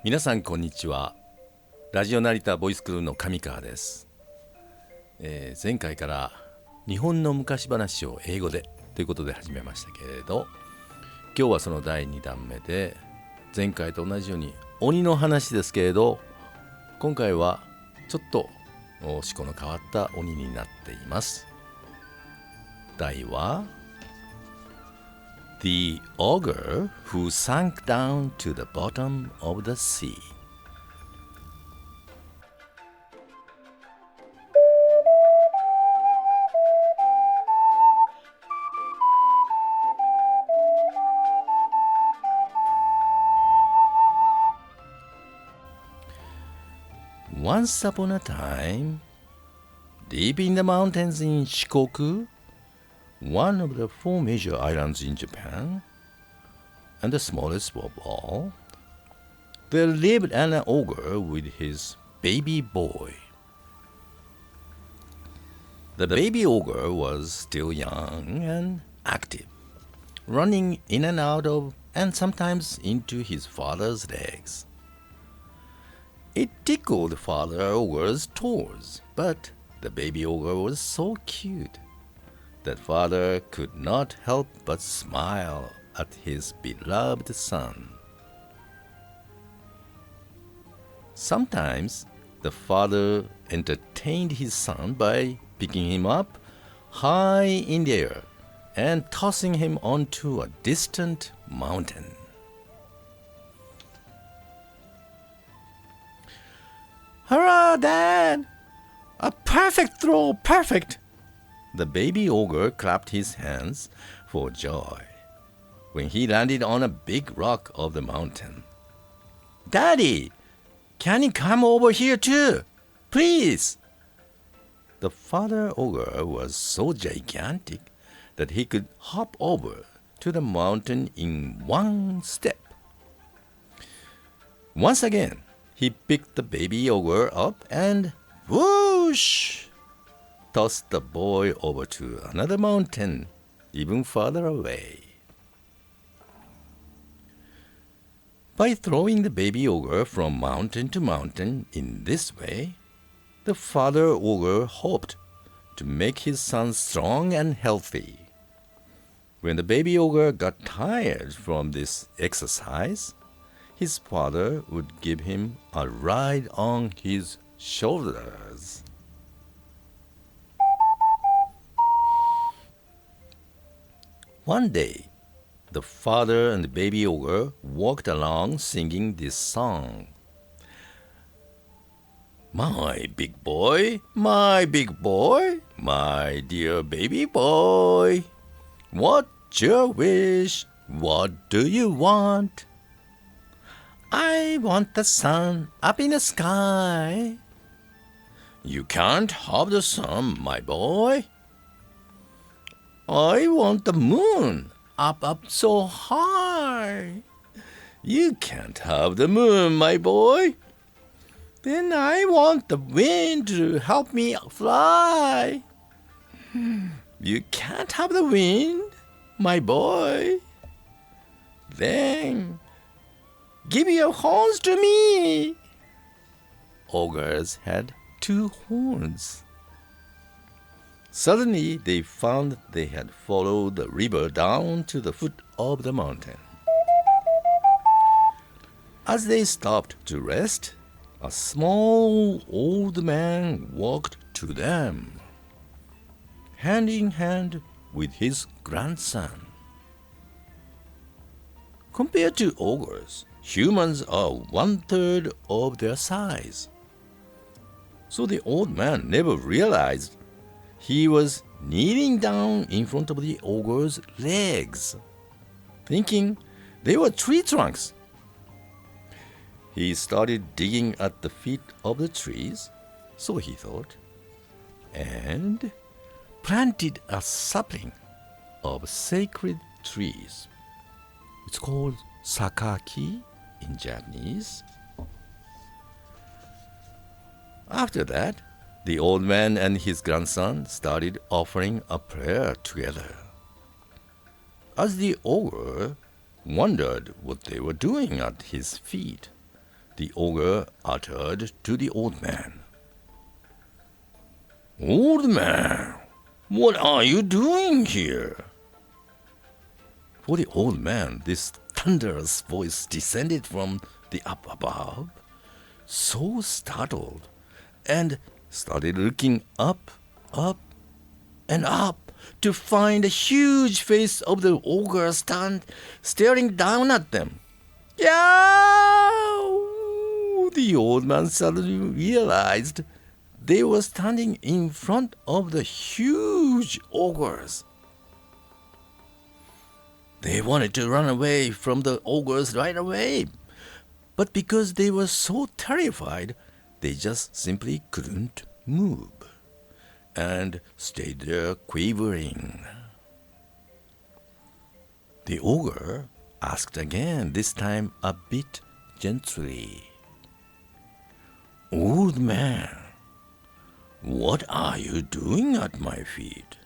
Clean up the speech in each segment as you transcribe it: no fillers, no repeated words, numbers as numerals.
皆さんこんにちは。ラジオ成田ボイスクルーの上川です。前回から日本の昔話を英語でということで始めましたけれど、今日はその第2弾目で、前回と同じように鬼の話ですけれど、今回はちょっと思考の変わった鬼になっています。題はThe ogre who sank down to the bottom of the sea. Once upon a time, deep in the mountains in Shikoku, one of the four major islands in Japan, and the smallest of all, there lived an ogre with his baby boy. The baby ogre was still young and active, running in and out of and sometimes into his father's legs. It tickled Father Ogre's toes, but the baby ogre was so cute.That father could not help but smile at his beloved son. Sometimes the father entertained his son by picking him up high in the air and tossing him onto a distant mountain. Hurrah, Dad! A perfect throw, perfect!The baby ogre clapped his hands for joy when he landed on a big rock of the mountain. Daddy, can you come over here too? Please! The father ogre was so gigantic that he could hop over to the mountain in one step. Once again, he picked the baby ogre up and whoosh!tossed the boy over to another mountain, even farther away. By throwing the baby ogre from mountain to mountain in this way, the father ogre hoped to make his son strong and healthy. When the baby ogre got tired from this exercise, his father would give him a ride on his shoulders.One day, the father and the baby ogre walked along singing this song. My big boy, my big boy, my dear baby boy, what's your wish? What do you want? I want the sun up in the sky. You can't have the sun, my boy.I want the moon up so high. You can't have the moon, my boy. Then I want the wind to help me fly. You can't have the wind, my boy. Then give your horns to me. Ogres had two horns.Suddenly, they found they had followed the river down to the foot of the mountain. As they stopped to rest, a small old man walked to them, hand in hand with his grandson. Compared to ogres, humans are 1/3 of their size. So the old man never realized.He was kneeling down in front of the ogre's legs, thinking they were tree trunks. He started digging at the feet of the trees, so he thought, and planted a sapling of sacred trees. It's called sakaki in Japanese. After that,The old man and his grandson started offering a prayer together. As the ogre wondered what they were doing at his feet, the ogre uttered to the old man. "Old man, what are you doing here?" For the old man, this thunderous voice descended from the up above, so startled, and started looking up, and up to find the huge face of the ogre staring down at them. "Yow!" The old man suddenly realized they were standing in front of the huge ogres. They wanted to run away from the ogres right away, but because they were so terrified, they just simply couldn't move and stayed there quivering. The ogre asked again, this time a bit gently. "Old man, what are you doing at my feet?"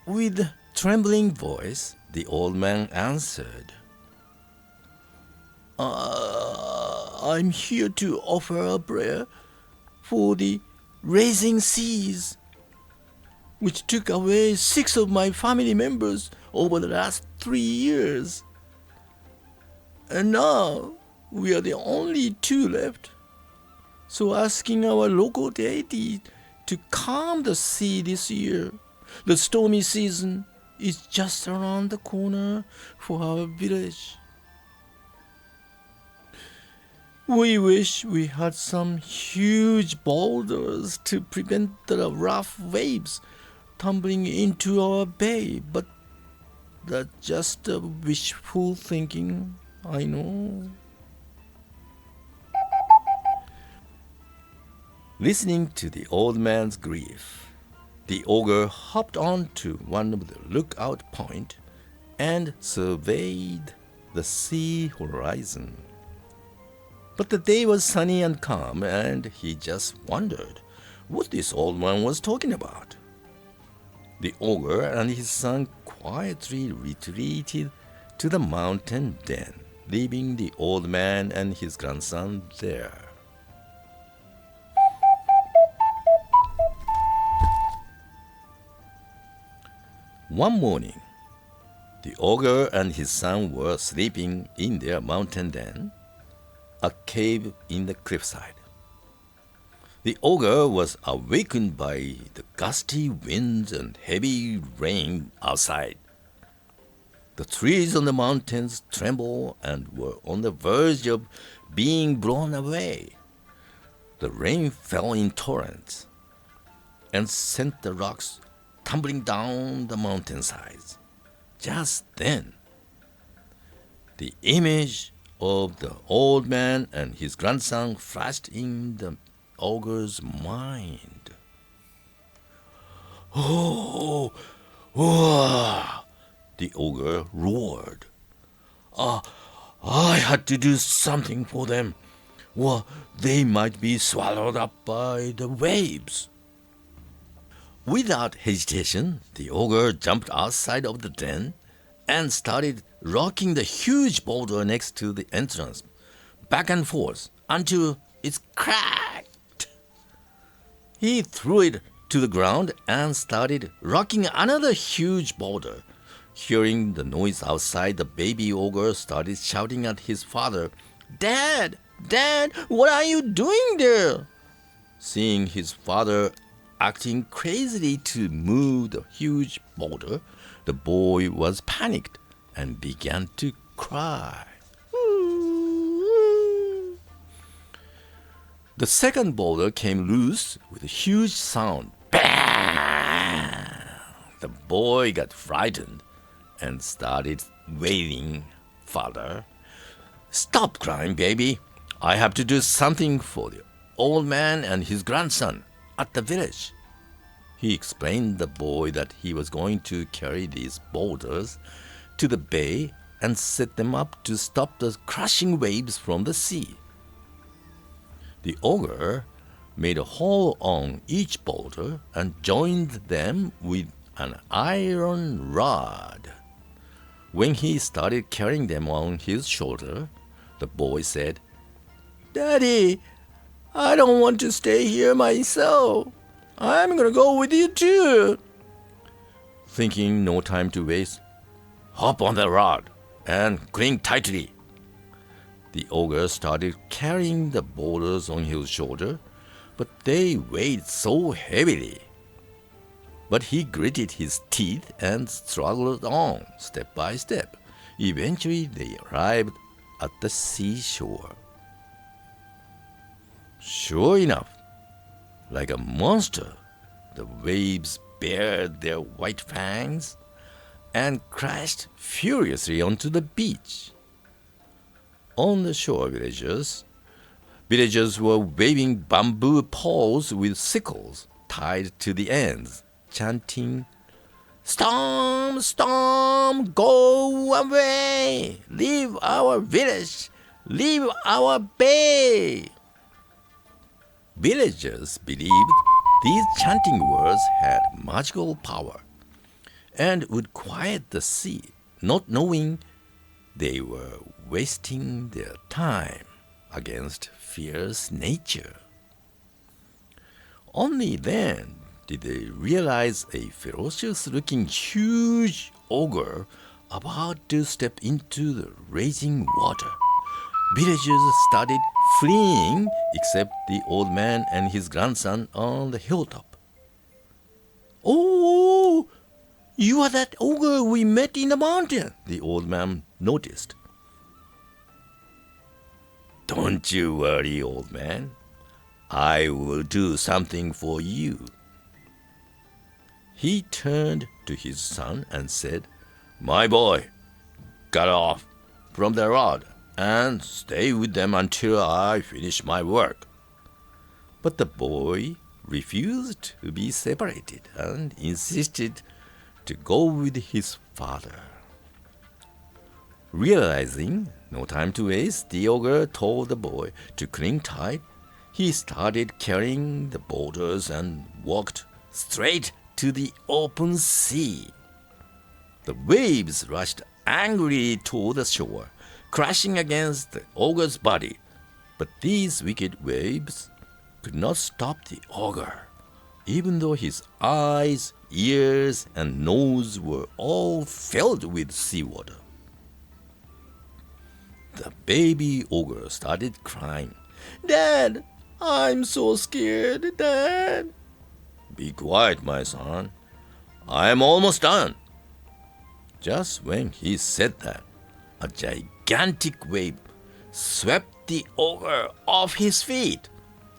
With trembling voice, the old man answered, "I'm here to offer a prayer for the raging seas, which took away 6 of my family members over the last 3 years. And now we are the only 2 left. So asking our local deity to calm the sea this year. The stormy season is just around the corner for our village. We wish we had some huge boulders to prevent the rough waves tumbling into our bay, but that's just a wishful thinking, I know." Listening to the old man's grief, the ogre hopped on to one of the lookout point and surveyed the sea horizon. But the day was sunny and calm, and he just wondered what this old man was talking about. The ogre and his son quietly retreated to the mountain den, leaving the old man and his grandson there. One morning, the ogre and his son were sleeping in their mountain den, a cave in the cliffside. The ogre was awakened by the gusty winds and heavy rain outside. The trees on the mountains trembled and were on the verge of being blown away. The rain fell in torrents and sent the rocks tumbling down the mountainsides. Just then, the image of the old man and his grandson flashed in the ogre's mind. "Oh, oh!" the ogre roared. "I had to do something for them, or they might be swallowed up by the waves." Without hesitation, the ogre jumped outside of the den and started rocking the huge boulder next to the entrance, back and forth until it cracked. He threw it to the ground and started rocking another huge boulder. Hearing the noise outside, the baby ogre started shouting at his father, "Dad! Dad! What are you doing there?" Seeing his father acting crazily to move the huge boulder, the boy was panicked and began to cry. The second boulder came loose with a huge sound. Bang! The boy got frightened and started wailing. "Father, stop crying, baby. I have to do something for the old man and his grandson at the village." He explained to the boy that he was going to carry these boulders to the bay and set them up to stop the crashing waves from the sea. The ogre made a hole on each boulder and joined them with an iron rod. When he started carrying them on his shoulder, the boy said, Daddy, I don't want to stay here myself. I'm gonna go with you too. Thinking no time to waste, hop on the rod and cling tightly. The ogre started carrying the boulders on his shoulder, but they weighed so heavily. But he gritted his teeth and struggled on, step by step. Eventually, they arrived at the seashore. Sure enough, like a monster, the waves bared their white fangs and crashed furiously onto the beach. On the shore, villagers were waving bamboo poles with sickles tied to the ends, chanting, "Storm, storm, go away! Leave our village! Leave our bay!" Villagers believed these chanting words had magical power and would quiet the sea, not knowing they were wasting their time against fierce nature. Only then did they realize a ferocious-looking huge ogre about to step into the raging water. Villagers started fleeing except the old man and his grandson on the hilltop. "Oh, you are that ogre we met in the mountain," the old man noticed. "Don't you worry, old man. I will do something for you." He turned to his son and said, "My boy, get off from the rod and stay with them until I finish my work." But the boy refused to be separated and insisted to go with his father. Realizing no time to waste, the ogre told the boy to cling tight. He started carrying the boulders and walked straight to the open sea. The waves rushed angrily toward the shore, crashing against the ogre's body. But these wicked waves could not stop the ogre, even though his eyes, ears, and nose were all filled with seawater. The baby ogre started crying. "Dad, I'm so scared, Dad." "Be quiet, my son. I'm almost done." Just when he said that, a gigantic wave swept the ogre off his feet.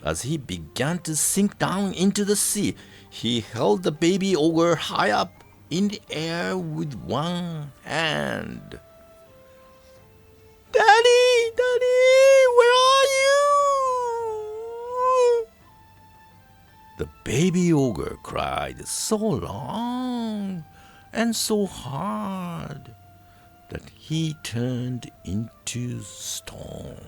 As he began to sink down into the sea, he held the baby ogre high up in the air with one hand. "Daddy, Daddy, where are you?" The baby ogre cried so long and so hard that he turned into stone.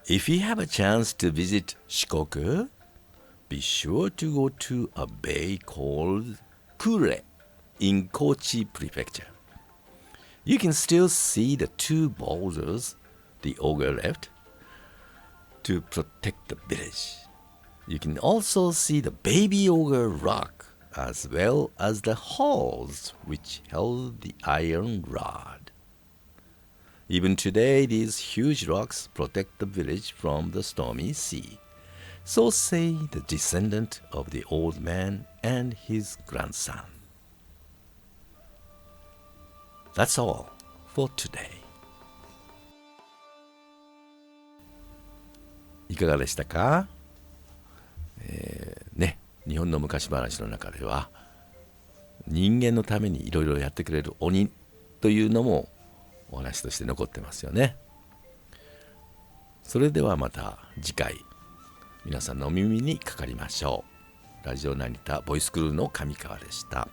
If you have a chance to visit Shikoku, be sure to go to a bay called Kure in Kochi Prefecture. You can still see the two boulders the ogre left to protect the village. You can also see the baby ogre rock as well as the holes which held the iron rod. Even today, these huge rocks protect the village from the stormy sea. So say the descendant of the old man and his grandson. That's all for today. いかがでしたか？日本の昔話の中では人間のためにいろいろやってくれる鬼というのもお話として残ってますよね。それではまた次回皆さんのお耳にかかりましょう。ラジオ成田ボイスクルーの上川でした。